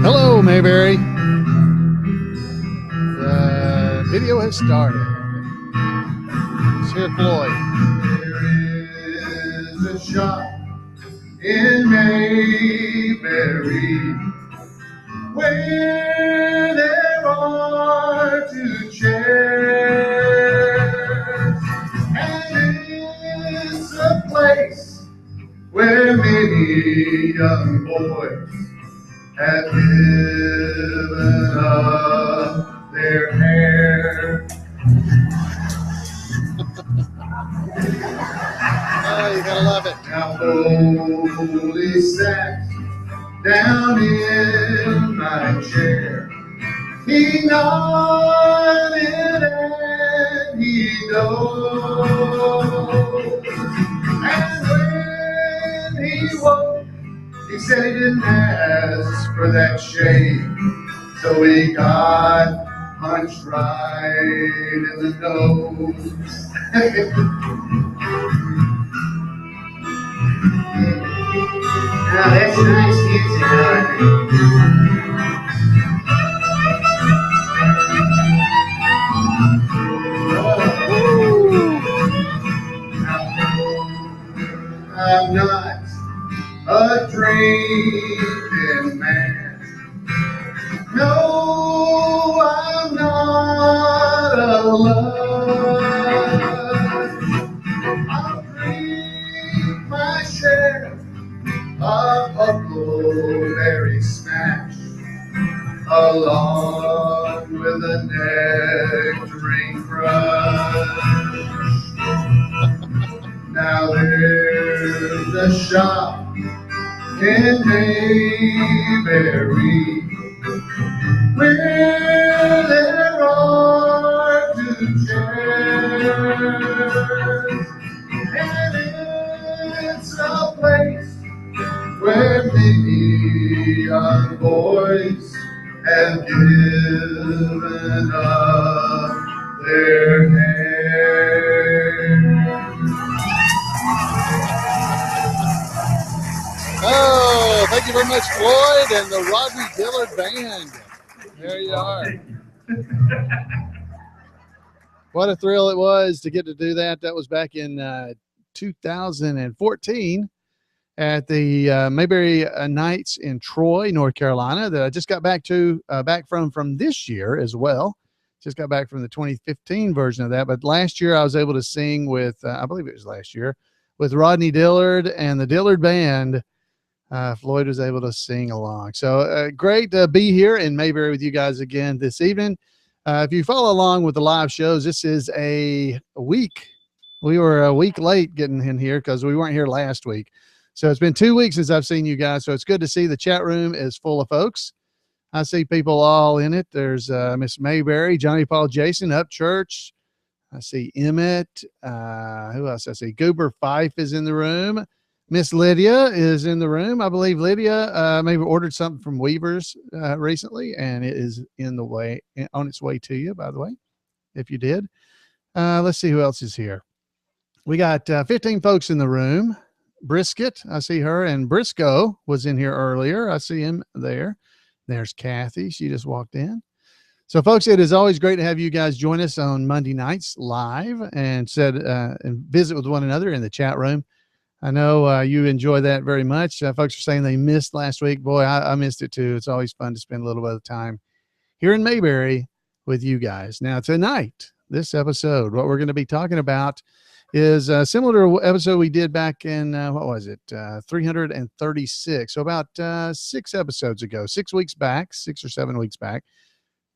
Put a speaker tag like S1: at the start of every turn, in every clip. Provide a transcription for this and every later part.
S1: Hello, Mayberry. The video has started. Let's hear Floyd.
S2: There is a shop in Mayberry where there are two chairs, and it's a place where many young boys have given up their hair.
S1: Oh, you gotta love it.
S2: Now Holy sat down in my chair. He nodded and he dozed. And when he woke, he said he didn't ask for that shade. So he got punched right in the nose. Now that's nice music, I'm not a drinking man. No, I'm not a love. I'll drink my share of Huckleberry Smash, along with a nectarine crush. Now there's a shop in Mayberry where there are two chairs, and it's a place where many young boys have given up their hair.
S1: Oh, thank you very much, Floyd and the Rodney Dillard Band. There you are. What a thrill it was to get to do that. That was back in 2014 at the Mayberry Nights in Troy, North Carolina, that I just got back from this year as well. Just got back from the 2015 version of that. But last year I was able to sing with, I believe it was last year, with Rodney Dillard and the Dillard Band. Floyd was able to sing along. So great to be here in Mayberry with you guys again this evening. If you follow along with the live shows, this is a week. We were a week late getting in here because we weren't here last week. So it's been 2 weeks since I've seen you guys. So it's good to see the chat room is full of folks. I see people all in it. There's Miss Mayberry, Johnny Paul Jason, Up Church. I see Emmett. Who else? I see Goober Fife is in the room. Miss Lydia is in the room. I believe Lydia maybe ordered something from Weaver's recently, and it is on its way to you, by the way, if you did. Let's see who else is here. We got 15 folks in the room. Brisket, I see her, and Briscoe was in here earlier. I see him there. There's Kathy. She just walked in. So, folks, it is always great to have you guys join us on Monday nights live and visit with one another in the chat room. I know you enjoy that very much. Folks are saying they missed last week. Boy, I missed it too. It's always fun to spend a little bit of time here in Mayberry with you guys. Now, tonight, this episode, what we're going to be talking about is similar to an episode we did back in, 336. So about 6 episodes ago, 6 weeks back, 6 or 7 weeks back,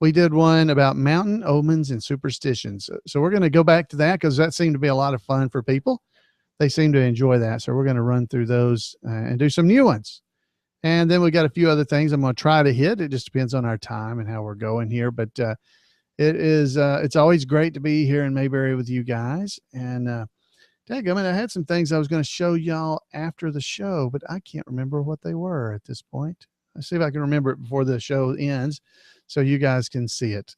S1: we did one about mountain omens and superstitions. So we're going to go back to that because that seemed to be a lot of fun for people. They seem to enjoy that. So we're going to run through those and do some new ones. And then we got a few other things I'm going to try to hit. It just depends on our time and how we're going here. But it's always great to be here in Mayberry with you guys. And I had some things I was going to show y'all after the show, but I can't remember what they were at this point. Let's see if I can remember it before the show ends so you guys can see it.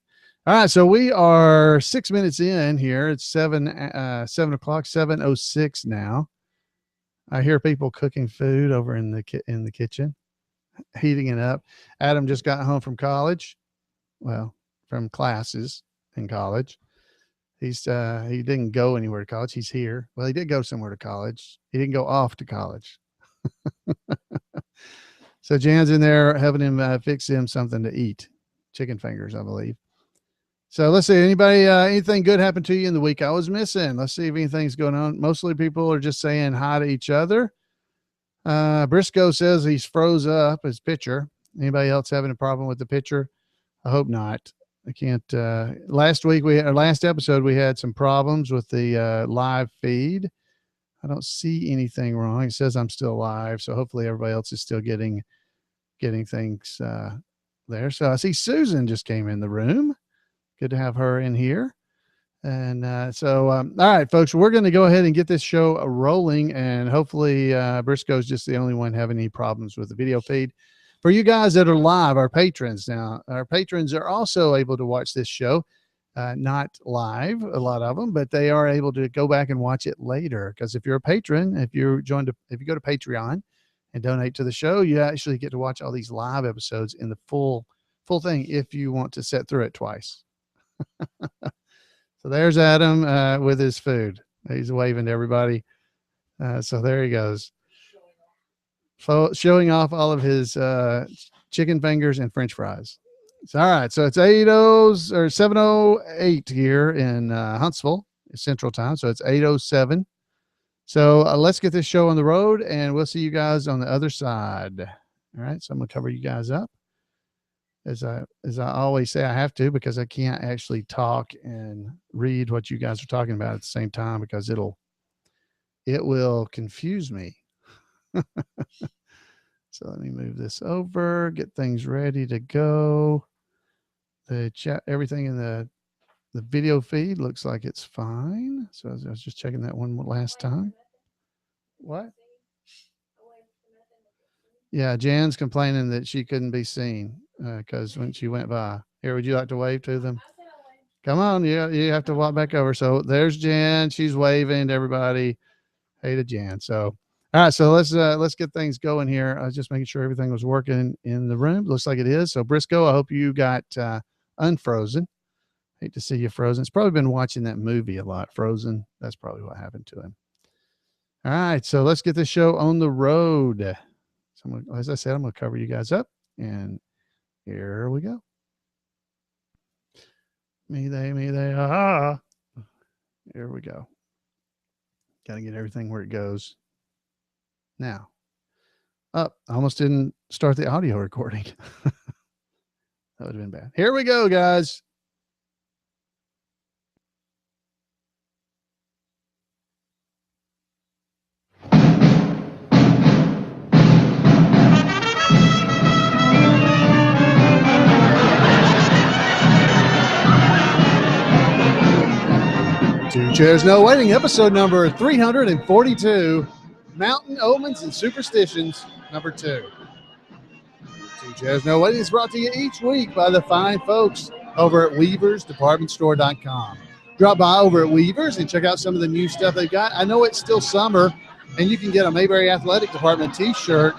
S1: All right, so we are 6 minutes in here. It's 7 o'clock, 7:06 now. I hear people cooking food over in the kitchen, heating it up. Adam just got home from college. Well, from classes in college. He didn't go anywhere to college. He's here. Well, he did go somewhere to college. He didn't go off to college. So Jan's in there having him fix him something to eat. Chicken fingers, I believe. So let's see. Anybody, anything good happened to you in the week I was missing? Let's see if anything's going on. Mostly people are just saying hi to each other. Briscoe says he's froze up his pitcher. Anybody else having a problem with the pitcher? I hope not. I can't. Last episode, we had some problems with the live feed. I don't see anything wrong. It says I'm still live. So hopefully everybody else is still getting things there. So I see Susan just came in the room. Good to have her in here. And all right, folks, we're going to go ahead and get this show rolling. And hopefully Briscoe's just the only one having any problems with the video feed. For you guys that are live, our patrons now, our patrons are also able to watch this show. Not live, a lot of them, but they are able to go back and watch it later. Because if you're a patron, if you go to Patreon and donate to the show, you actually get to watch all these live episodes in the full thing if you want to sit through it twice. So there's Adam with his food. He's waving to everybody. So there he goes. Showing off all of his chicken fingers and French fries. So, all right. So it's 7:08 here in Huntsville Central Time. So it's 8:07. So let's get this show on the road and we'll see you guys on the other side. All right. So I'm going to cover you guys up. As I always say, I have to, because I can't actually talk and read what you guys are talking about at the same time, because it will confuse me. So let me move this over, get things ready to go. The chat, everything in the video feed looks like it's fine. So I was just checking that one last time. What? Yeah, Jan's complaining that she couldn't be seen because when she went by. Here, would you like to wave to them? Come on, you have to walk back over. So there's Jan. She's waving to everybody. Hey to Jan. So all right, so let's get things going here. I was just making sure everything was working in the room. Looks like it is. So Briscoe, I hope you got unfrozen. Hate to see you frozen. It's probably been watching that movie a lot. Frozen. That's probably what happened to him. All right, so let's get this show on the road. So as I said, I'm going to cover you guys up, and here we go. Me, they, ah. Here we go. Got to get everything where it goes. Now, I almost didn't start the audio recording. That would have been bad. Here we go, guys. Two Chairs No Waiting, episode number 342, Mountain Omens and Superstitions, number 2. Two Chairs No Waiting is brought to you each week by the fine folks over at WeaversDepartmentStore.com. Drop by over at Weavers and check out some of the new stuff they've got. I know it's still summer, and you can get a Mayberry Athletic Department t-shirt,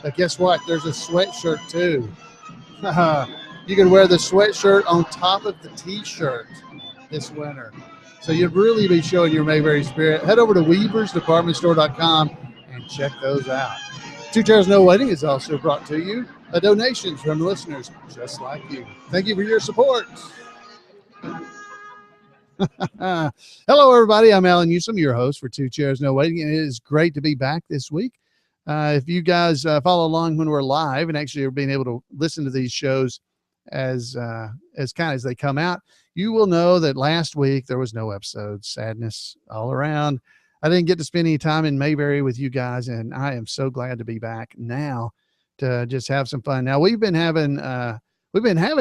S1: but guess what? There's a sweatshirt too. You can wear the sweatshirt on top of the t-shirt this winter. So you'd really be showing your Mayberry spirit. Head over to WeaversDepartmentStore.com and check those out. Two Chairs No Waiting is also brought to you by donations from listeners just like you. Thank you for your support. Hello, everybody. I'm Alan Newsom, your host for Two Chairs No Waiting, and it is great to be back this week. If you guys follow along when we're live and actually are being able to listen to these shows as kind as they come out, you will know that last week there was no episode. Sadness all around. I didn't get to spend any time in Mayberry with you guys, and I am so glad to be back now to just have some fun. Now we've been having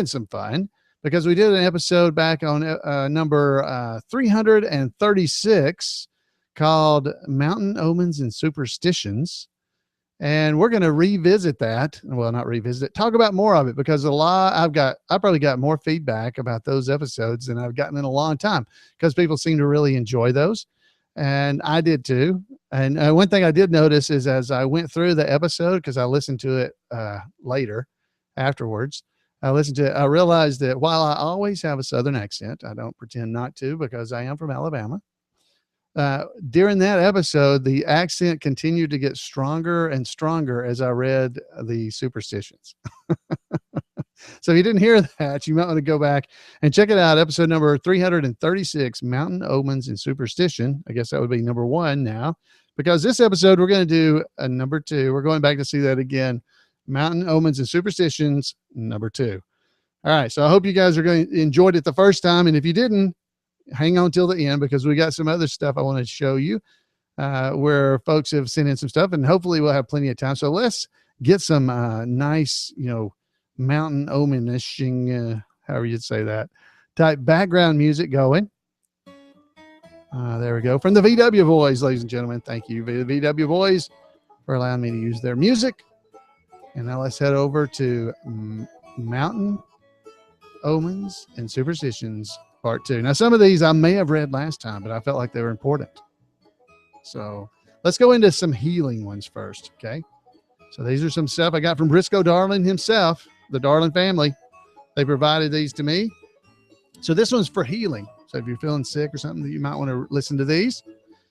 S1: some fun because we did an episode back on number 336 called Mountain Omens and Superstitions. And we're going to revisit that. Well, not revisit it, talk about more of it, because I probably got more feedback about those episodes than I've gotten in a long time, because people seem to really enjoy those. And I did too. And one thing I did notice is, as I went through the episode, because I listened to it later afterwards, I listened to it, I realized that while I always have a Southern accent, I don't pretend not to, because I am from Alabama. During that episode, the accent continued to get stronger and stronger as I read the superstitions. So if you didn't hear that, you might want to go back and check it out. Episode number 336, Mountain Omens and Superstition. I guess that would be number 1 now, because this episode we're going to do a number 2. We're going back to see that again. Mountain Omens and Superstitions, number 2. All right. So I hope you guys enjoyed it the first time. And if you didn't, hang on till the end, because we got some other stuff I want to show you where folks have sent in some stuff, and hopefully we'll have plenty of time. So let's get some nice, mountain omenishing, however you'd say that, type background music going. There we go. From the VW Boys, ladies and gentlemen. Thank you, the VW Boys, for allowing me to use their music. And now let's head over to Mountain Omens and Superstitions Part 2. Now, some of these I may have read last time, but I felt like they were important. So let's go into some healing ones first. Okay. So these are some stuff I got from Briscoe Darling himself, the Darling family. They provided these to me. So this one's for healing. So if you're feeling sick or something, you might want to listen to these.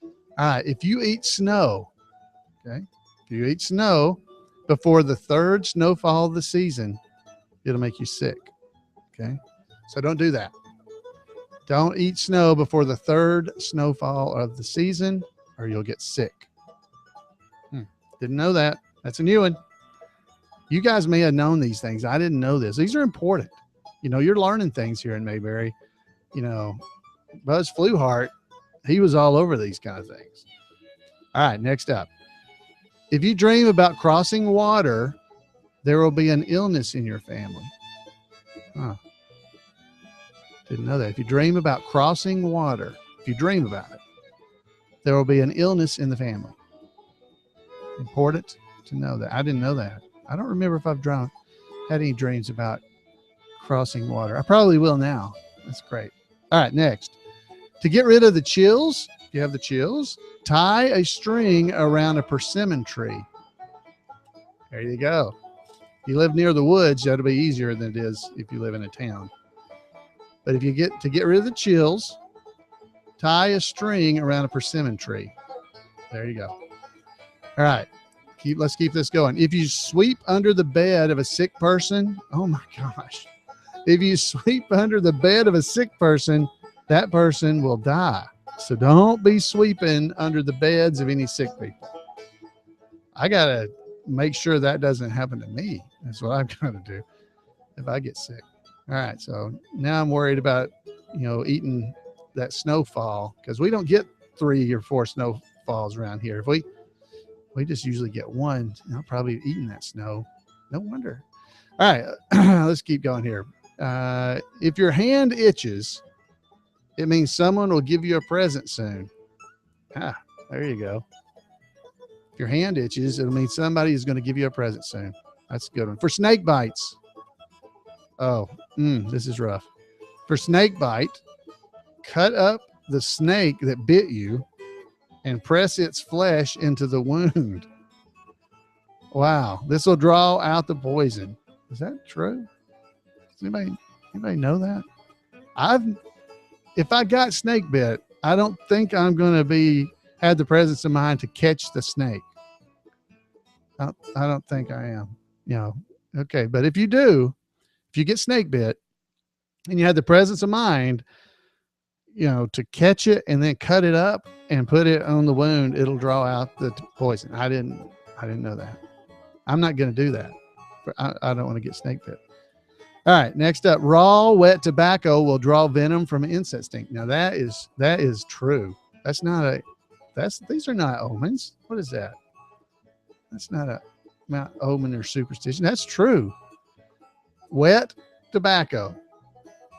S1: All right. If you eat snow, okay, if you eat snow before the 3rd snowfall of the season, it'll make you sick. Okay. So don't do that. Don't eat snow before the 3rd snowfall of the season, or you'll get sick. Didn't know that. That's a new one. You guys may have known these things. I didn't know this. These are important. You're learning things here in Mayberry. Buzz Fluhart, he was all over these kind of things. All right, next up. If you dream about crossing water, there will be an illness in your family. Huh. Didn't know that. If you dream about crossing water, if you dream about it, there will be an illness in the family. Important to know that. I didn't know that. I don't remember if I've had any dreams about crossing water. I probably will now. That's great. All right, next. To get rid of the chills, if you have the chills, tie a string around a persimmon tree. There you go. If you live near the woods, that'll be easier than it is if you live in a town. But if you to get rid of the chills, tie a string around a persimmon tree. There you go. All right. Let's keep this going. If you sweep under the bed of a sick person, oh my gosh. If you sweep under the bed of a sick person, that person will die. So don't be sweeping under the beds of any sick people. I got to make sure that doesn't happen to me. That's what I've got to do if I get sick. All right. So now I'm worried about, eating that snowfall, because we don't get 3 or 4 snowfalls around here. If we just usually get one, I'm probably eating that snow. No wonder. All right. Let's keep going here. If your hand itches, it means someone will give you a present soon. There you go. If your hand itches, it'll mean somebody is going to give you a present soon. That's a good one. For snake bites. Oh, this is rough. For snake bite, cut up the snake that bit you and press its flesh into the wound. Wow. This will draw out the poison. Is that true? Does anybody know that? If I got snake bit, I don't think I'm going to have the presence of mind to catch the snake. I don't think I am, okay. But if you do, if you get snake bit and you have the presence of mind, to catch it and then cut it up and put it on the wound, it'll draw out the poison. I didn't know that. I'm not going to do that. I don't want to get snake bit. All right. Next up, raw wet tobacco will draw venom from insect stink. Now that is true. These are not omens. What is that? That's not a omen or superstition. That's true. Wet tobacco,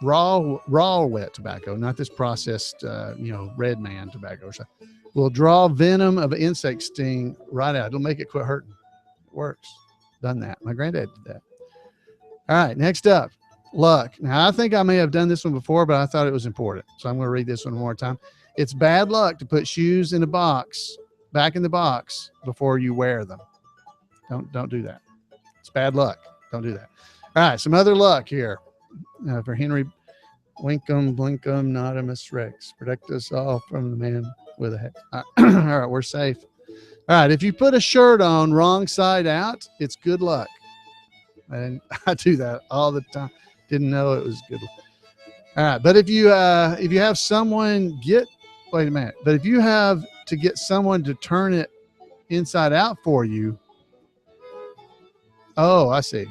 S1: raw wet tobacco, not this processed, red man tobacco, will draw venom of insect sting right out. It'll make it quit hurting. works. Done that. My granddad did that. All right, next up, luck. Now, I think I may have done this one before, but I thought it was important. So I'm going to read this one one more time. It's bad luck to put shoes in a box, back in the box, before you wear them. Don't do that. It's bad luck. Don't do that. All right, some other luck here for Henry Winkum, Blinkum, Nodimus Rex. Protect us all from the man with a head. All right, we're safe. All right, if you put a shirt on wrong side out, it's good luck. And I do that all the time. Didn't know it was good luck. All right, but if you have someone wait a minute, but if you have to get someone to turn it inside out for you, oh, I see.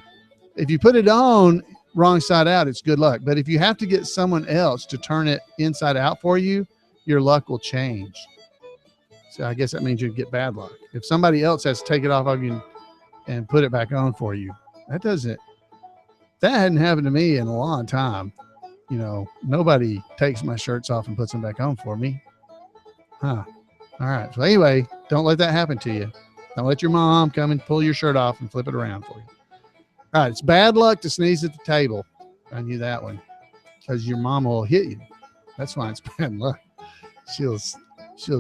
S1: If you put it on wrong side out, it's good luck. But if you have to get someone else to turn it inside out for you, your luck will change. So I guess that means you get bad luck. If somebody else has to take it off of you and put it back on for you, that hadn't happened to me in a long time. You know, nobody takes my shirts off and puts them back on for me. Huh. All right. So anyway, don't let that happen to you. Don't let your mom come and pull your shirt off and flip it around for you. All right. It's bad luck to sneeze at the table. I knew that one because your mom will hit you. That's why it's bad luck. She'll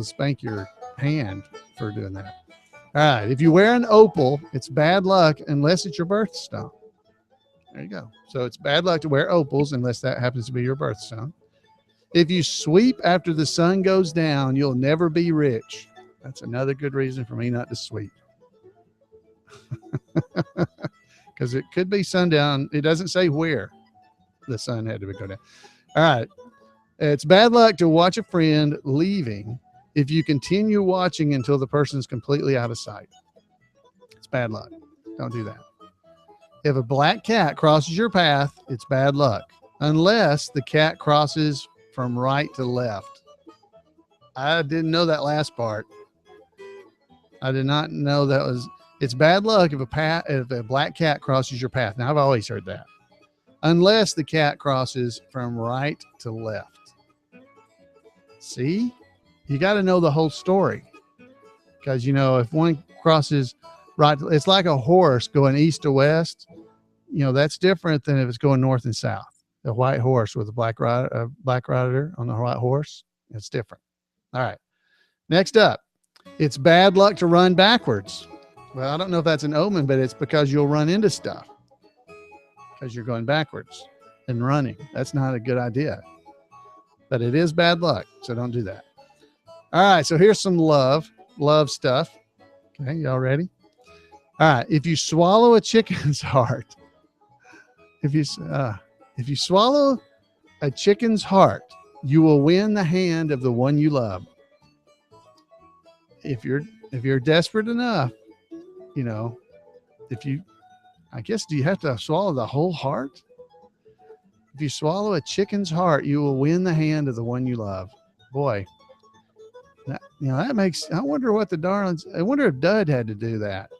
S1: spank your hand for doing that. All right. If you wear an opal, it's bad luck unless it's your birthstone. There you go. So it's bad luck to wear opals unless that happens to be your birthstone. If you sweep after the sun goes down, you'll never be rich. That's another good reason for me not to sweep. Because it could be sundown. It doesn't say where the sun had to go down. All right. It's bad luck to watch a friend leaving if you continue watching until the person's completely out of sight. It's bad luck. Don't do that. If a black cat crosses your path, it's bad luck, unless the cat crosses from right to left. I didn't know that last part. I did not know that was. It's bad luck if a black cat crosses your path. Now, I've always heard that. Unless the cat crosses from right to left. See? You got to know the whole story. Because, you know, if one crosses right, it's like a horse going east to west. You know, that's different than if it's going north and south. The white horse with a black rider on the white horse, it's different. All right. Next up, it's bad luck to run backwards. Well, I don't know if that's an omen, but it's because you'll run into stuff because you're going backwards and running. That's not a good idea, but it is bad luck. So don't do that. All right. So here's some love stuff. Okay. Y'all ready? All right. If you swallow a chicken's heart, if you swallow a chicken's heart, you will win the hand of the one you love. If you're desperate enough, you know, I guess, do you have to swallow the whole heart? If you swallow a chicken's heart, you will win the hand of the one you love. Boy, that makes, I wonder what I wonder if Dud had to do that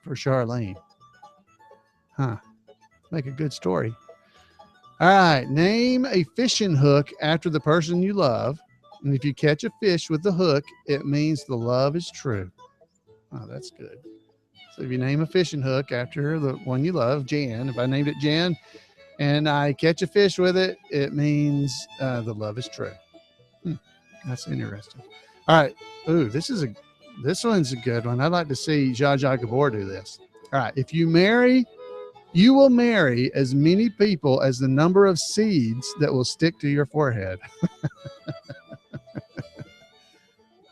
S1: for Charlene. Huh. Make a good story. All right. Name a fishing hook after the person you love. And if you catch a fish with the hook, it means the love is true. Oh, that's good. So if you name a fishing hook after the one you love, Jan, if I named it Jan and I catch a fish with it, it means the love is true. That's interesting. All right. Ooh, this one's a good one. I'd like to see Zsa Zsa Gabor do this. All right. If you will marry as many people as the number of seeds that will stick to your forehead.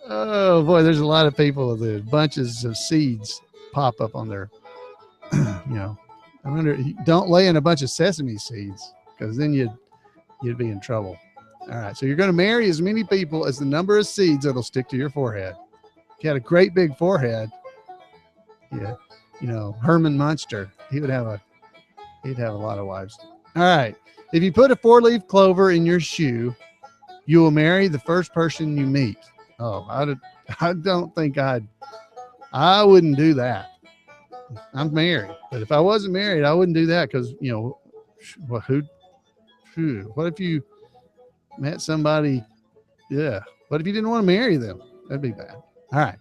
S1: Oh boy, there's a lot of people with bunches of seeds pop up on their, you know, I wonder, don't lay in a bunch of sesame seeds because then you'd be in trouble. All right. So you're going to marry as many people as the number of seeds that'll stick to your forehead. If you had a great big forehead, yeah, you know, Herman Munster, he'd have a lot of wives. All right. If you put a 4-leaf clover in your shoe, you will marry the first person you meet. Oh, I don't think I wouldn't do that. I'm married, but if I wasn't married, I wouldn't do that because, you know, what if you met somebody? Yeah. What if you didn't want to marry them? That'd be bad. All right.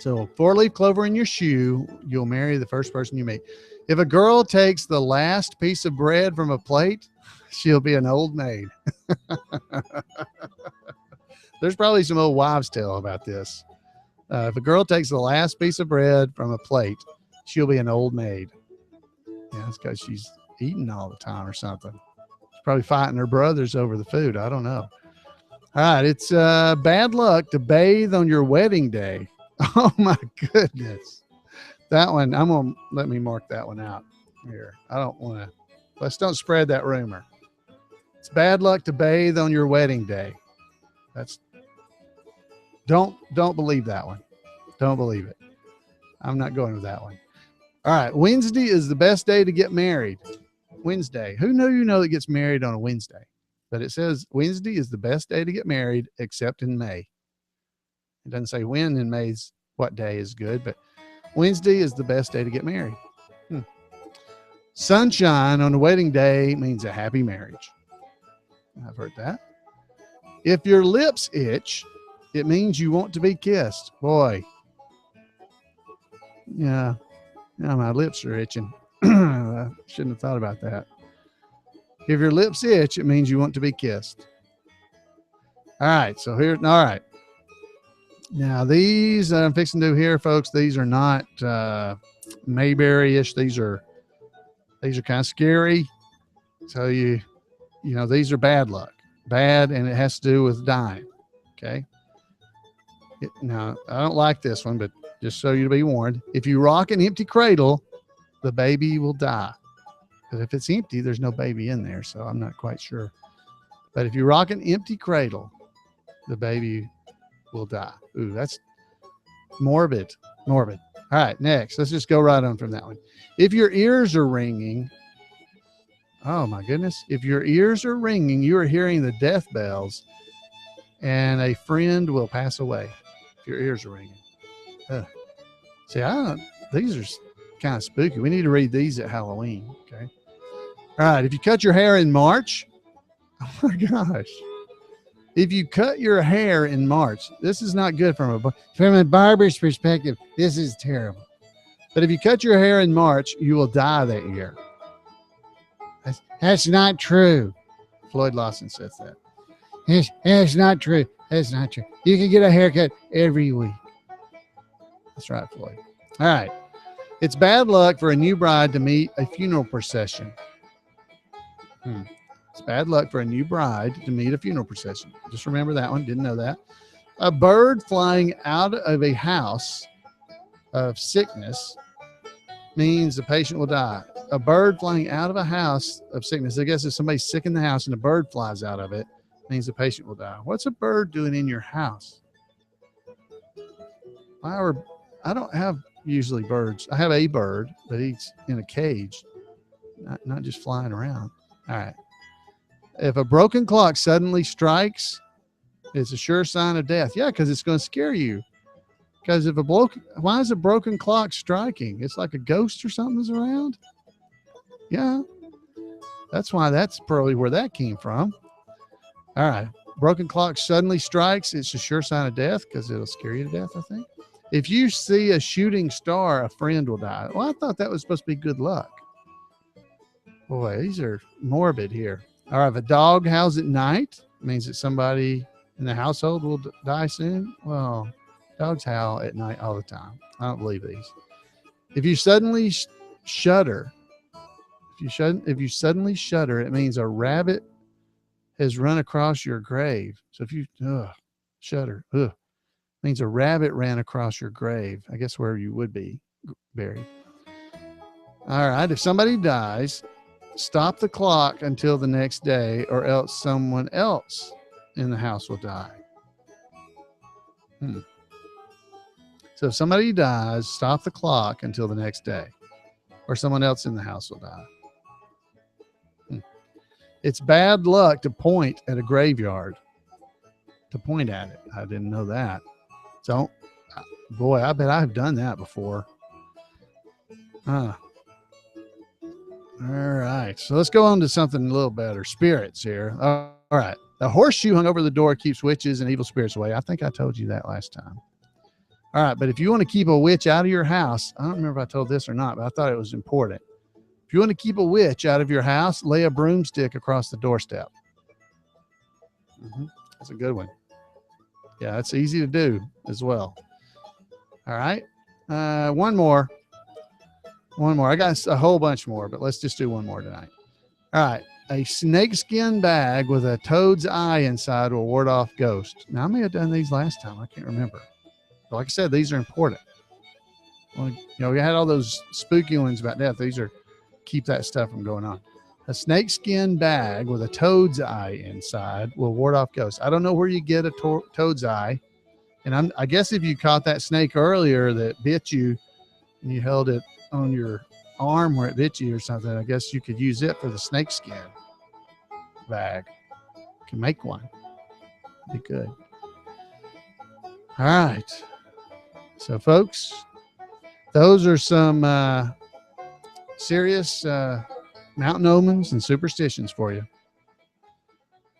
S1: So 4-leaf clover in your shoe, you'll marry the first person you meet. If a girl takes the last piece of bread from a plate, she'll be an old maid. There's probably some old wives' tale about this. If a girl takes the last piece of bread from a plate, she'll be an old maid. Yeah, it's because she's eating all the time or something. She's probably fighting her brothers over the food. I don't know. All right, it's bad luck to bathe on your wedding day. Oh my goodness. That one, let me mark that one out here. I don't want to, don't spread that rumor. It's bad luck to bathe on your wedding day. Don't believe that one. Don't believe it. I'm not going with that one. All right. Wednesday is the best day to get married. Wednesday. Who that gets married on a Wednesday? But it says Wednesday is the best day to get married, except in May. It doesn't say when in May's what day is good, but Wednesday is the best day to get married. Sunshine on the wedding day means a happy marriage. I've heard that. If your lips itch, it means you want to be kissed. Boy. Yeah. My lips are itching. I shouldn't have thought about that. If your lips itch, it means you want to be kissed. All right. So all right. Now these I'm fixing to do here, folks, these are not Mayberry-ish. These are kind of scary. So these are bad luck. Bad, and it has to do with dying. Okay. Now, I don't like this one, but just so you to be warned, if you rock an empty cradle, the baby will die. Because if it's empty, there's no baby in there, so I'm not quite sure. But if you rock an empty cradle, the baby will die. Ooh, that's morbid. All right, next. Let's just go right on from that one. If your ears are ringing, oh my goodness. If your ears are ringing, you are hearing the death bells, and a friend will pass away. If your ears are ringing. See, these are kind of spooky. We need to read these at Halloween. Okay. All right. If you cut your hair in March, oh my gosh. If you cut your hair in March, this is not good from a barber's perspective. This is terrible. But if you cut your hair in March, you will die that year. That's not true. Floyd Lawson says that. That's not true. That's not true. You can get a haircut every week. That's right, Floyd. All right. It's bad luck for a new bride to meet a funeral procession. It's bad luck for a new bride to meet a funeral procession. Just remember that one. Didn't know that. A bird flying out of a house of sickness means the patient will die. A bird flying out of a house of sickness. I guess if somebody's sick in the house and a bird flies out of it, means the patient will die. What's a bird doing in your house? I don't have usually birds. I have a bird, but he's in a cage, not just flying around. All right. If a broken clock suddenly strikes, it's a sure sign of death. Yeah, because it's going to scare you. Because why is a broken clock striking? It's like a ghost or something's around. Yeah. That's probably where that came from. All right. Broken clock suddenly strikes. It's a sure sign of death because it'll scare you to death, I think. If you see a shooting star, a friend will die. Well, I thought that was supposed to be good luck. Boy, these are morbid here. All right. If a dog howls at night, it means that somebody in the household will die soon. Well, dogs howl at night all the time. I don't believe these. If you suddenly shudder, if you suddenly shudder, it means a rabbit has run across your grave. So if you shudder, means a rabbit ran across your grave. I guess where you would be buried. All right. If somebody dies, stop the clock until the next day, or else someone else in the house will die. So if somebody dies, stop the clock until the next day, or someone else in the house will die. It's bad luck to point at a graveyard. To point at it. I didn't know that. So, boy, I bet I've done that before. All right. So let's go on to something a little better. Spirits here. All right. The horseshoe hung over the door keeps witches and evil spirits away. I think I told you that last time. All right, but if you want to keep a witch out of your house, I don't remember if I told this or not, but I thought it was important. If you want to keep a witch out of your house, lay a broomstick across the doorstep. That's a good one. Yeah, it's easy to do as well. All right. One more. I got a whole bunch more, but let's just do one more tonight. All right. A snakeskin bag with a toad's eye inside will ward off ghosts. Now, I may have done these last time. I can't remember. But like I said, these are important. Well, we had all those spooky ones about death. These are keep that stuff from going on. A snakeskin bag with a toad's eye inside will ward off ghosts. I don't know where you get a toad's eye. And I guess if you caught that snake earlier that bit you and you held it on your arm where it bit you or something, I guess you could use it for the snakeskin bag. You can make one. Be good. All right. So, folks, those are some serious mountain omens and superstitions for you.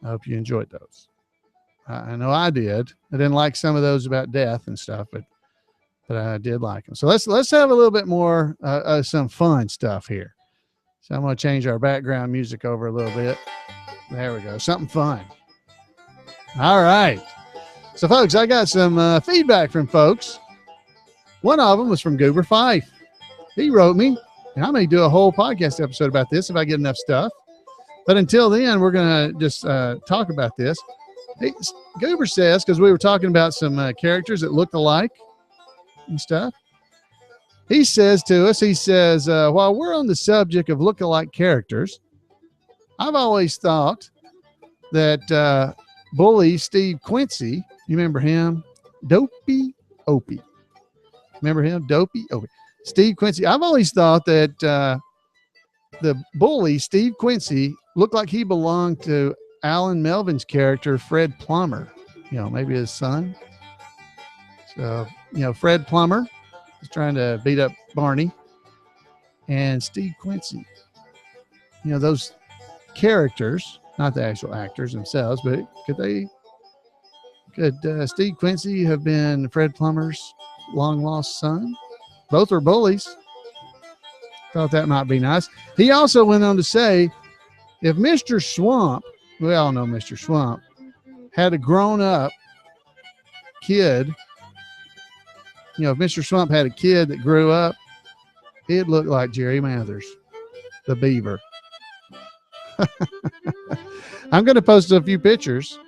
S1: I hope you enjoyed those. I know I did. I didn't like some of those about death and stuff, but I did like them. So let's have a little bit more some fun stuff here. So I'm going to change our background music over a little bit. There we go. Something fun. All right. So, folks, I got some feedback from folks. One of them was from Goober Fife. He wrote me, and I may do a whole podcast episode about this if I get enough stuff. But until then, we're going to just talk about this. Goober says, because we were talking about some characters that looked alike and stuff. He says to us, while we're on the subject of look-alike characters, I've always thought that bully Steve Quincy, you remember him? Dopey Opie. Remember him? Dopey Opie. Steve Quincy. I've always thought that the bully, Steve Quincy, looked like he belonged to Alan Melvin's character, Fred Plummer. Maybe his son. So, Fred Plummer is trying to beat up Barney. And Steve Quincy. Those characters, not the actual actors themselves, but could Steve Quincy have been Fred Plummer's long lost son? Both are bullies. Thought that might be nice. He also went on to say, if Mr. Swamp, we all know Mr. Swamp, had a grown up kid, if Mr. Swamp had a kid that grew up, it looked like Jerry Mathers, the beaver. I'm going to post a few pictures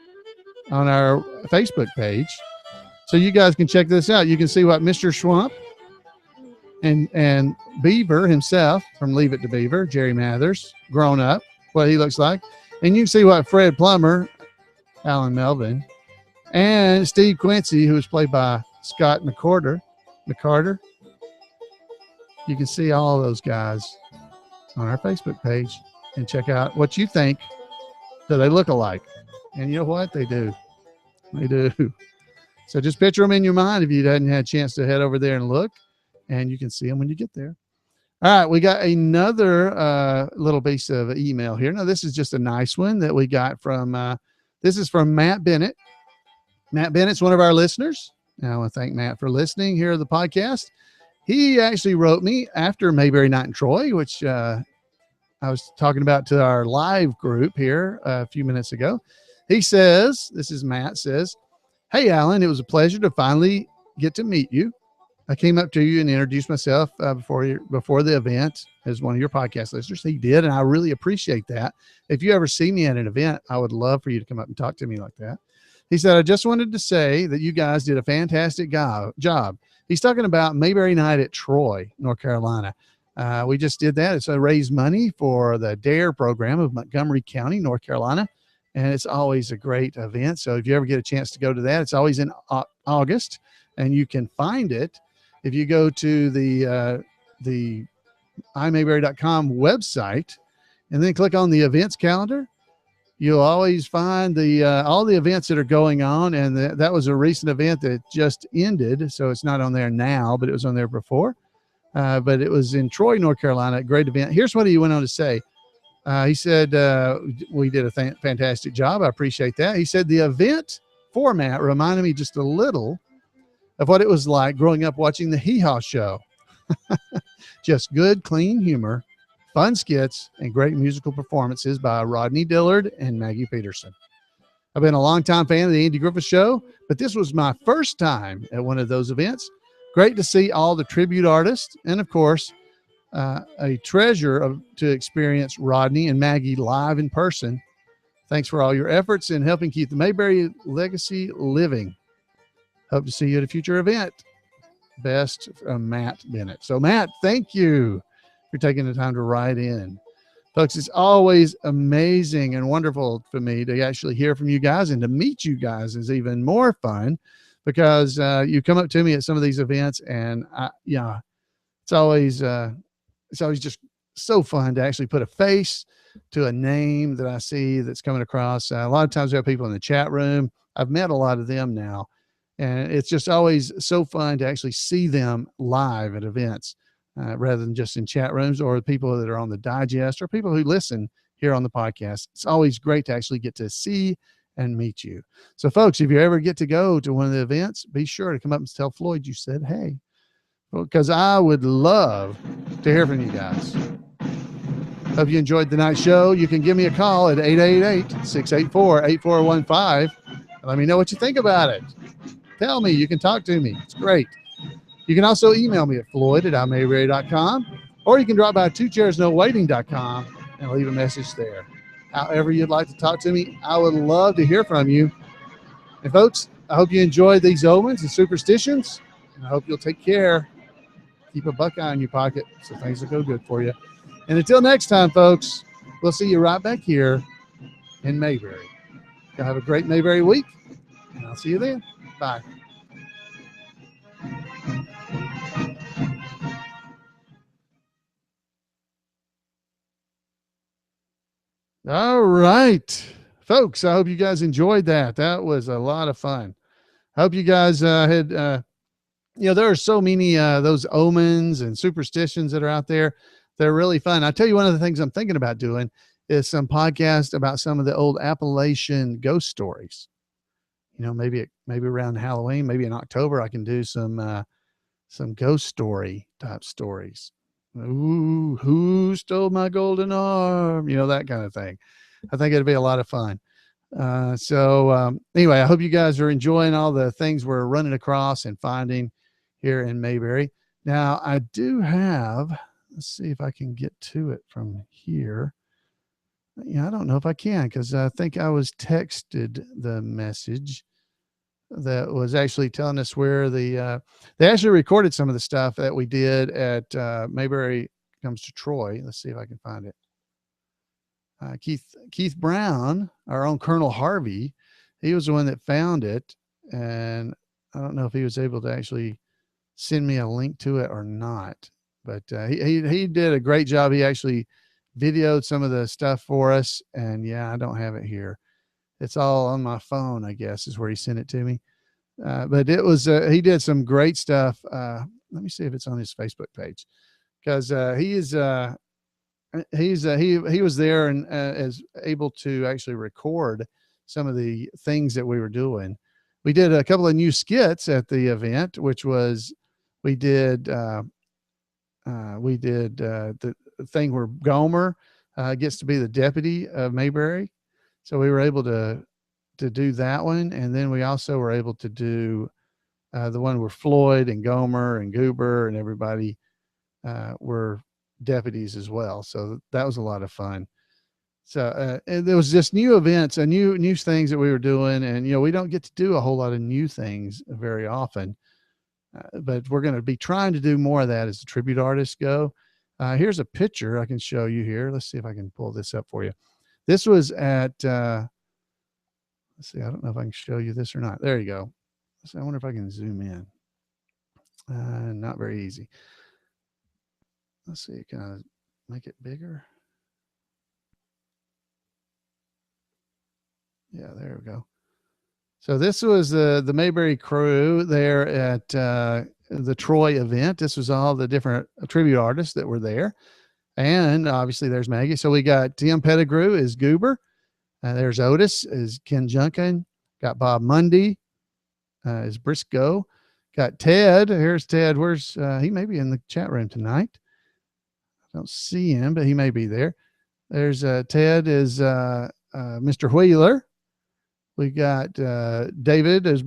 S1: on our Facebook page so you guys can check this out. You can see what Mr. Swamp and Beaver himself from Leave It to Beaver, Jerry Mathers, grown up, what he looks like. And you can see what Fred Plummer, Alan Melvin, and Steve Quincy, who was played by Scott McCarter. You can see all those guys on our Facebook page and check out what you think. Do they look alike? And you know what? They do. They do. So just picture them in your mind if you hadn't had a chance to head over there and look, and you can see them when you get there. All right, we got another little piece of email here. Now, this is just a nice one that we got from, this is from Matt Bennett. Matt Bennett's one of our listeners. And I want to thank Matt for listening here to the podcast. He actually wrote me after Mayberry Night in Troy, which I was talking about to our live group here a few minutes ago. He says, this is Matt says, hey, Alan, it was a pleasure to finally get to meet you. I came up to you and introduced myself before the event as one of your podcast listeners. He did, and I really appreciate that. If you ever see me at an event, I would love for you to come up and talk to me like that. He said, I just wanted to say that you guys did a fantastic job. He's talking about Mayberry Night at Troy, North Carolina. We just did that. It's a raise money for the DARE program of Montgomery County, North Carolina. And it's always a great event. So if you ever get a chance to go to that, it's always in August, and you can find it if you go to the imayberry.com website and then click on the events calendar. You'll always find all the events that are going on. And that was a recent event that just ended. So it's not on there now, but it was on there before. But it was in Troy, North Carolina, a great event. Here's what he went on to say. He said, we did a fantastic job. I appreciate that. He said the event format reminded me just a little of what it was like growing up watching the Hee Haw Show. Just good, clean humor, fun skits, and great musical performances by Rodney Dillard and Maggie Peterson. I've been a longtime fan of the Andy Griffith Show, but this was my first time at one of those events. Great to see all the tribute artists, and of course, a treasure to experience Rodney and Maggie live in person. Thanks for all your efforts in helping keep the Mayberry legacy living. Hope to see you at a future event. Best, Matt Bennett. So, Matt, thank you for taking the time to write in. Folks, it's always amazing and wonderful for me to actually hear from you guys, and to meet you guys is even more fun because you come up to me at some of these events, and it's always just so fun to actually put a face to a name that I see that's coming across. A lot of times we have people in the chat room. I've met a lot of them now, and it's just always so fun to actually see them live at events. Rather than just in chat rooms, or people that are on the digest, or people who listen here on the podcast. It's always great to actually get to see and meet you. So, folks, if you ever get to go to one of the events, be sure to come up and tell Floyd you said hey, because I would love to hear from you guys. Hope you enjoyed tonight's show. You can give me a call at 888-684-8415 and let me know what you think about it. Tell me. You can talk to me. It's great. You can also email me at floyd@imayberry.com, or you can drop by twochairsnowaiting.com and leave a message there. However you'd like to talk to me, I would love to hear from you. And folks, I hope you enjoyed these omens and superstitions, and I hope you'll take care. Keep a Buckeye in your pocket so things will go good for you. And until next time, folks, we'll see you right back here in Mayberry. Y'all have a great Mayberry week, and I'll see you then. Bye. All right, folks, I hope you guys enjoyed that. That was a lot of fun. I hope you guys had, there are so many those omens and superstitions that are out there. They're really fun. I tell you, one of the things I'm thinking about doing is some podcast about some of the old Appalachian ghost stories. Maybe around Halloween, maybe in October, I can do some ghost story type stories. Ooh, who stole my golden arm? That kind of thing. I think it'd be a lot of fun. Anyway, I hope you guys are enjoying all the things we're running across and finding here in Mayberry. Now, I do have, let's see if I can get to it from here. I don't know if I can, because I think I was texted the message that was actually telling us where they actually recorded some of the stuff that we did at Mayberry Comes to Troy. Let's see if I can find it. Keith Brown, our own Colonel Harvey, he was the one that found it, and I don't know if he was able to actually send me a link to it or not, but he did a great job. He actually videoed some of the stuff for us, and I don't have it here. It's all on my phone, I guess, is where he sent it to me. But it was, he did some great stuff. Let me see if it's on his Facebook page, because he was there and is able to actually record some of the things that we were doing. We did a couple of new skits at the event, which was, we did the thing where Gomer gets to be the deputy of Mayberry. So we were able to do that one. And then we also were able to do the one where Floyd and Gomer and Goober and everybody were deputies as well. So that was a lot of fun. So and there was just new events and new things that we were doing. And, we don't get to do a whole lot of new things very often, but we're going to be trying to do more of that as the tribute artists go. Here's a picture I can show you here. Let's see if I can pull this up for you. This was at, let's see, I don't know if I can show you this or not. There you go. So I wonder if I can zoom in. Not very easy. Let's see, can I make it bigger? Yeah, there we go. So this was the Mayberry crew there at the Troy event. This was all the different tribute artists that were there. And obviously there's Maggie. So we got Tim Pettigrew as Goober. There's Otis as Ken Junkin. Got Bob Mundy as Briscoe. Got Ted. Here's Ted. Where's he may be in the chat room tonight. I don't see him, but he may be there. There's Ted is Mr. Wheeler. We got David as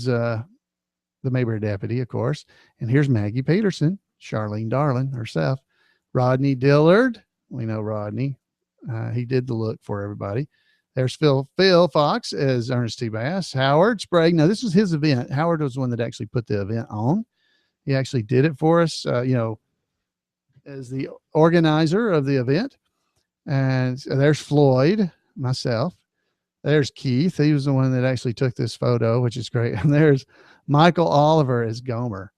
S1: the Mayberry deputy, of course. And here's Maggie Peterson, Charlene Darling herself. Rodney Dillard. We know Rodney. He did the look for everybody. There's Phil Fox as Ernest T. Bass. Howard Sprague. Now, this was his event. Howard was the one that actually put the event on. He actually did it for us, as the organizer of the event. And there's Floyd, myself. There's Keith. He was the one that actually took this photo, which is great. And there's Michael Oliver as Gomer.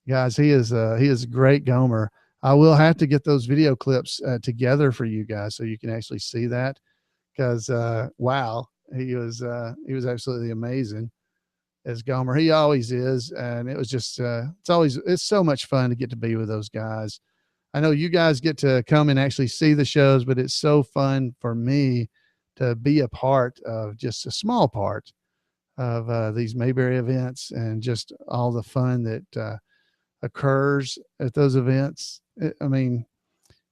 S1: Guys, he is a great Gomer. I will have to get those video clips together for you guys so you can actually see that, because wow, he was absolutely amazing as Gomer. He always is, and it was just it's so much fun to get to be with those guys. I know you guys get to come and actually see the shows, but it's so fun for me to be a part of, just a small part of these Mayberry events, and just all the fun that occurs at those events. I mean,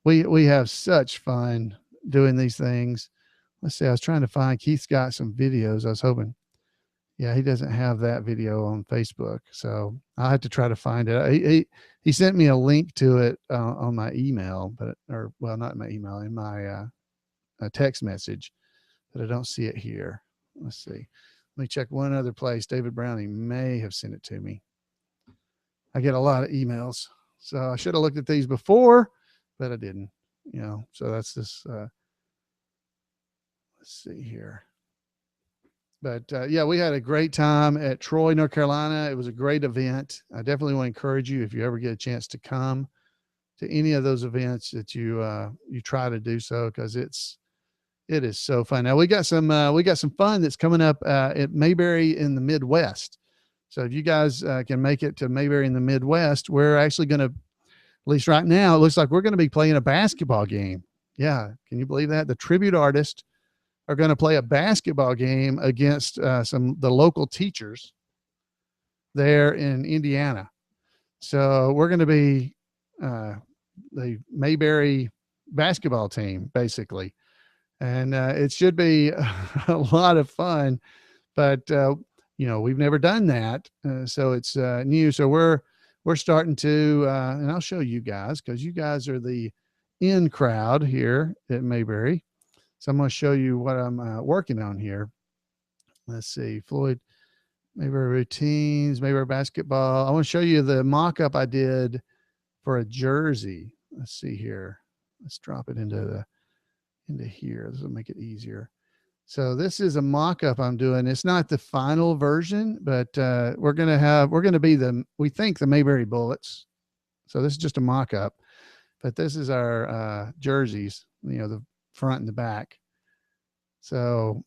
S1: we have such fun doing these things. Let's see. I was trying to find, Keith's got some videos. I was hoping. Yeah, he doesn't have that video on Facebook, so I'll have to try to find it. He sent me a link to it on my email, not in my email, in my text message, but I don't see it here. Let's see. Let me check one other place. David Browning may have sent it to me. I get a lot of emails, so I should have looked at these before, but I didn't. So that's this. Let's see here. But yeah, we had a great time at Troy, North Carolina. It was a great event. I definitely want to encourage you, if you ever get a chance to come to any of those events, that you try to do so, because it is so fun. Now we got some fun that's coming up at Mayberry in the Midwest. So if you guys can make it to Mayberry in the Midwest, we're actually going to, at least right now, it looks like we're going to be playing a basketball game. Yeah. Can you believe that? The tribute artists are going to play a basketball game against the local teachers there in Indiana. So we're going to be the Mayberry basketball team, basically. And it should be a lot of fun, but we've never done that. So it's new. So we're starting to, and I'll show you guys, because you guys are the in crowd here at Mayberry. So I'm going to show you what I'm working on here. Let's see, Floyd, Mayberry routines, Mayberry basketball. I want to show you the mock-up I did for a jersey. Let's see here. Let's drop it into here. This will make it easier. So this is a mock-up I'm doing. It's not the final version, but we're going to be we think the Mayberry Bullets. So this is just a mock-up, but this is our jerseys, the front and the back. So,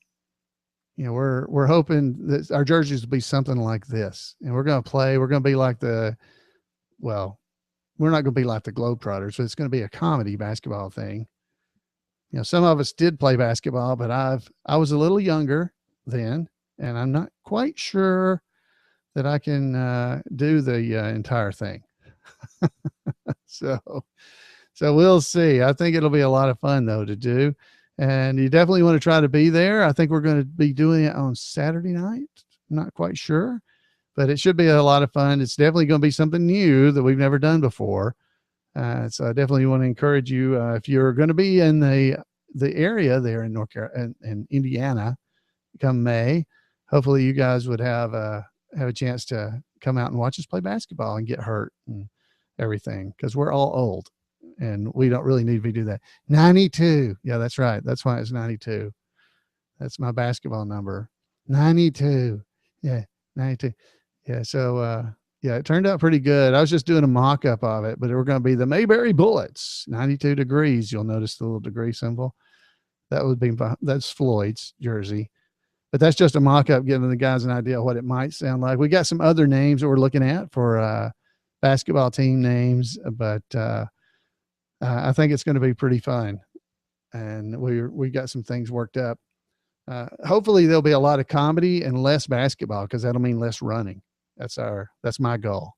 S1: we're hoping that our jerseys will be something like this, and we're going to be like we're not going to be like the Globetrotters, but it's going to be a comedy basketball thing. Some of us did play basketball, but I was a little younger then, and I'm not quite sure that I can do the entire thing. So we'll see. I think it'll be a lot of fun though to do, and you definitely want to try to be there. I think we're going to be doing it on Saturday night. I'm not quite sure, but it should be a lot of fun. It's definitely going to be something new that we've never done before. So I definitely want to encourage you, if you're going to be in the area there in North Carolina and Indiana, come May, hopefully you guys would have a chance to come out and watch us play basketball and get hurt and everything, because we're all old and we don't really need to do that. 92. Yeah, that's right. That's why it's 92. That's my basketball number. 92. Yeah, 92. Yeah. So, yeah, it turned out pretty good. I was just doing a mock-up of it, but we're going to be the Mayberry Bullets, 92 degrees. You'll notice the little degree symbol. That's Floyd's jersey, but that's just a mock-up, giving the guys an idea of what it might sound like. We got some other names that we're looking at for basketball team names, but I think it's going to be pretty fun, and we got some things worked up. Hopefully there'll be a lot of comedy and less basketball, because that'll mean less running. That's my goal.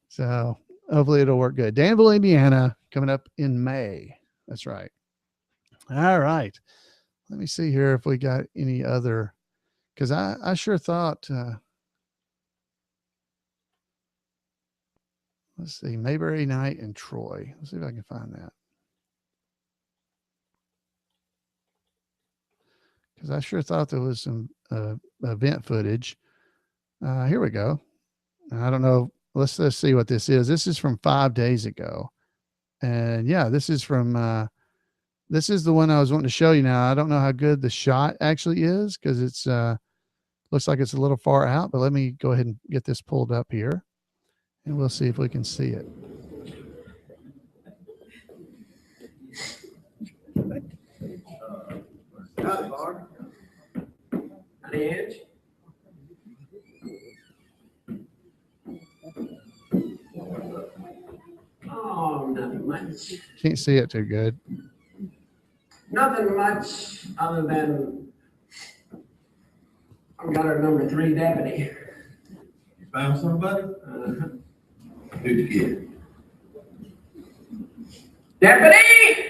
S1: So hopefully it'll work good. Danville, Indiana, coming up in May. That's right. All right. Let me see here if we got any other, because I sure thought, let's see, Mayberry Night in Troy. Let's see if I can find that. Because I sure thought there was some event footage. Here we go. I don't know. Let's see what this is. This is from 5 days ago. And yeah, this is from, this is the one I was wanting to show you now. I don't know how good the shot actually is because it's, looks like it's a little far out, but let me go ahead and get this pulled up here and we'll see if we can see it.
S3: Oh, nothing much.
S1: Can't see it too good.
S3: Nothing much other than I've got our number 3 deputy.
S4: You found somebody? Who'd you get?
S3: Deputy,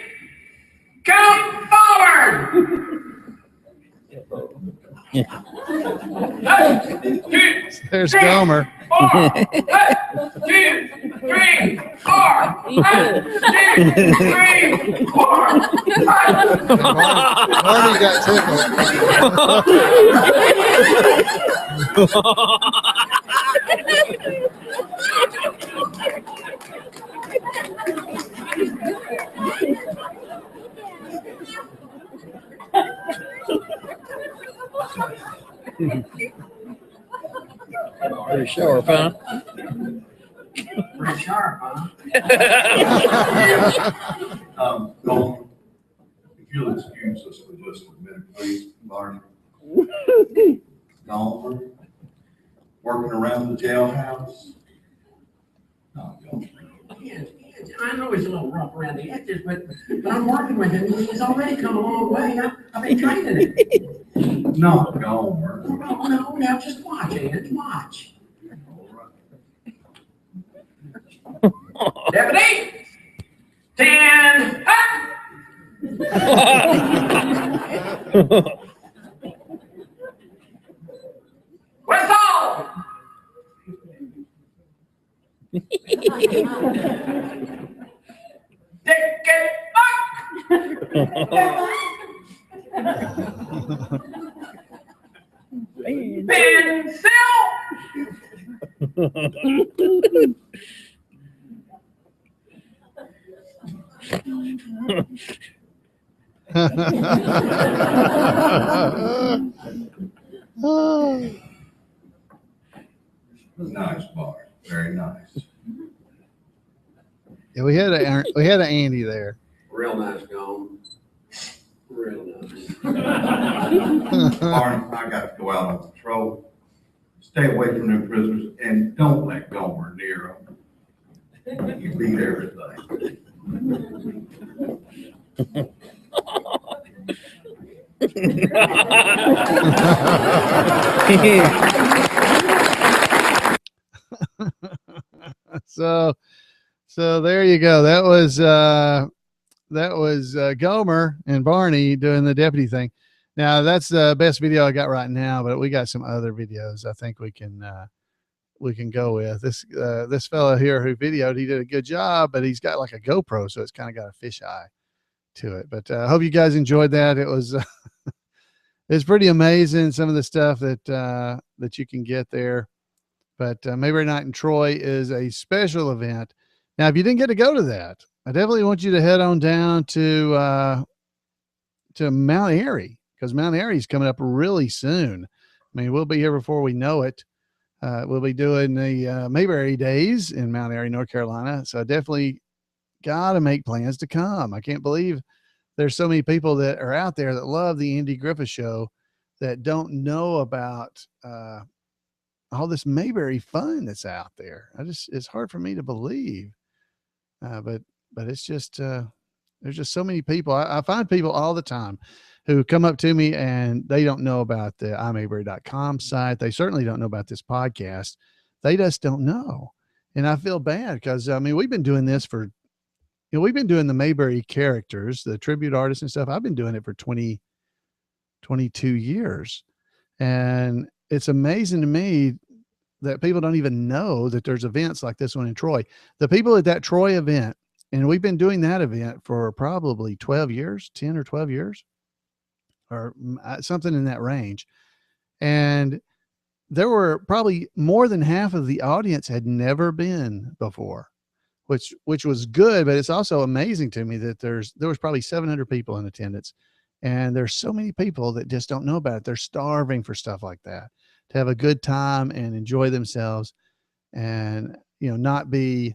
S3: come forward!
S1: There's Gomer.
S3: 4, 2, 3, 4. 1, 2, 3, 4.
S1: Barney got
S5: Pretty sharp, huh?
S3: Pretty sharp, huh?
S4: Dalton, if you'll excuse us for just a minute, please, Barney. Dalton, working around the jailhouse? No, Dalton.
S3: Yes, I know he's a little rough around the edges, but I'm working with him. He's already come a long way. I've been training him.
S4: No, Gomer.
S3: No, now just watch, Ed, watch. Deputy, stand up. Whistle. Take it back. Pencil.
S4: Nice bar, very nice.
S1: Yeah, we had an Andy there.
S3: Real nice, Gone. Real nice.
S4: Barney, I got to go out on patrol. Stay away from new prisoners and don't let Gomer near them. You beat everything.
S1: So there you go. That was Gomer and Barney doing the deputy thing. Now that's the best video I got right now, but we got some other videos I think we can go with. This fellow here who videoed, he did a good job, but he's got like a GoPro, so it's kind of got a fisheye to it. But I hope you guys enjoyed that. It was it's pretty amazing, some of the stuff that you can get there. But Mayberry Night in Troy is a special event. Now, if you didn't get to go to that, I definitely want you to head on down to Mount Airy, because Mount Airy is coming up really soon. I mean, we'll be here before we know it. We'll be doing the Mayberry Days in Mount Airy, North Carolina. So definitely got to make plans to come. I can't believe there's so many people that are out there that love the Andy Griffith Show that don't know about all this Mayberry fun that's out there. It's hard for me to believe. But it's just There's just so many people. I find people all the time who come up to me and they don't know about the imayberry.com site. They certainly don't know about this podcast. They just don't know. And I feel bad because, I mean, we've been doing this for, we've been doing the Mayberry characters, the tribute artists and stuff. I've been doing it for 22 years. And it's amazing to me that people don't even know that there's events like this one in Troy. The people at that Troy event, and we've been doing that event for probably 12 years, 10 or 12 years, or something in that range. And there were probably more than half of the audience had never been before, which was good, but it's also amazing to me that there was probably 700 people in attendance. And there's so many people that just don't know about it. They're starving for stuff like that, to have a good time and enjoy themselves and, not be,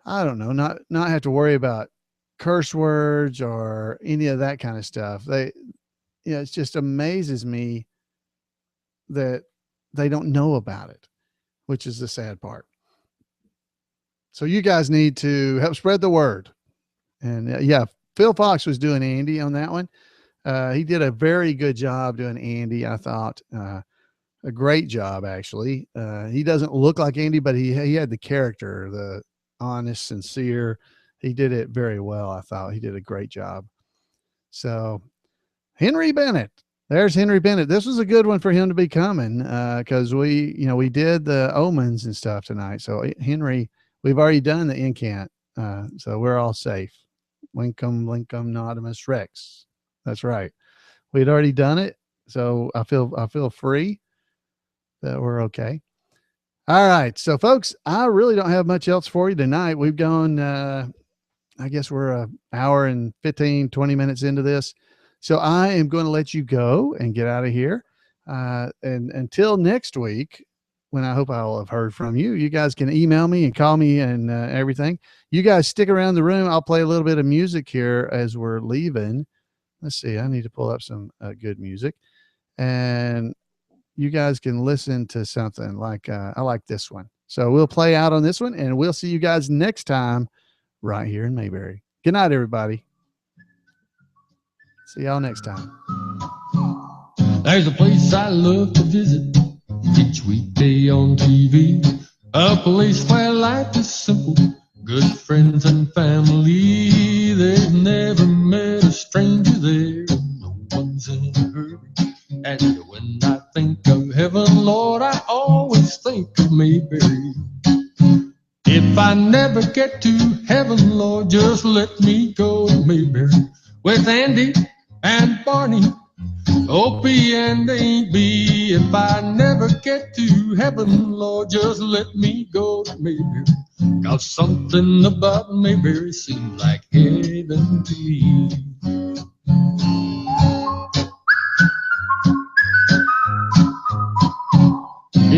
S1: I don't know, not have to worry about curse words or any of that kind of stuff. It just amazes me that they don't know about it, which is the sad part. So you guys need to help spread the word. And Phil Fox was doing Andy on that one. He did a very good job doing Andy. I thought, a great job, actually. He doesn't look like Andy, but he had the character, the honest, sincere. He did it very well. I thought he did a great job. So Henry Bennett, there's Henry Bennett. This was a good one for him to be coming, because we did the omens and stuff tonight. So Henry, we've already done the incant. So we're all safe. Lincoln, Nodimus Rex. That's right. We'd already done it. So I feel free that we're okay. All right. So folks, I really don't have much else for you tonight. We've gone, I guess we're an hour and 15, 20 minutes into this. So I am going to let you go and get out of here. And until next week, when I hope I'll have heard from you, you guys can email me and call me and everything. You guys stick around the room. I'll play a little bit of music here as we're leaving. Let's see. I need to pull up some good music, and you guys can listen to something like, I like this one. So we'll play out on this one, and we'll see you guys next time right here in Mayberry. Good night, everybody. See y'all next time.
S5: There's a place I love to visit each weekday on TV. A place where life is simple, good friends and family. They've never met a stranger there. No one's in a hurry. And when I think of heaven, Lord, I always think of Mayberry. If I never get to heaven, Lord, just let me go to Mayberry with Andy and Barney, Opie and Aunt B. If I never get to heaven, Lord, just let me go to Mayberry. 'Cause something about Mayberry seems like heaven to me.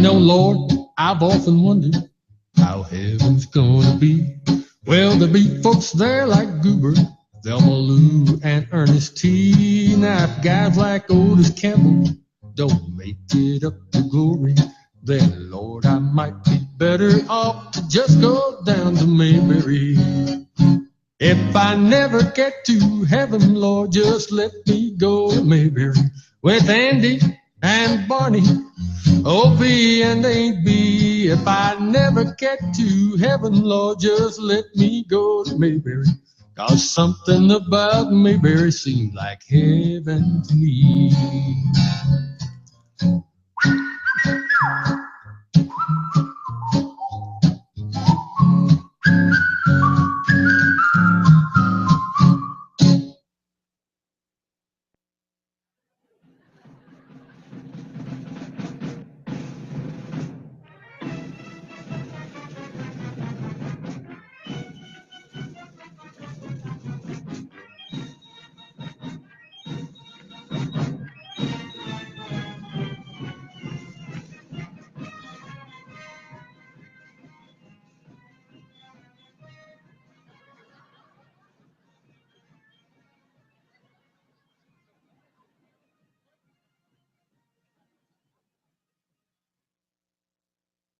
S5: Lord, I've often wondered how heaven's gonna be. Well, there'll be folks there like Goober, Thelma Lou, and Ernest T. Now, if guys like Otis Campbell don't make it up to glory, then, Lord, I might be better off to just go down to Mayberry. If I never get to heaven, Lord, just let me go to Mayberry with Andy and Barney, Opie and Aunt B. If I never get to heaven, Lord, just let me go to Mayberry. 'Cause something about Mayberry seems like heaven to me.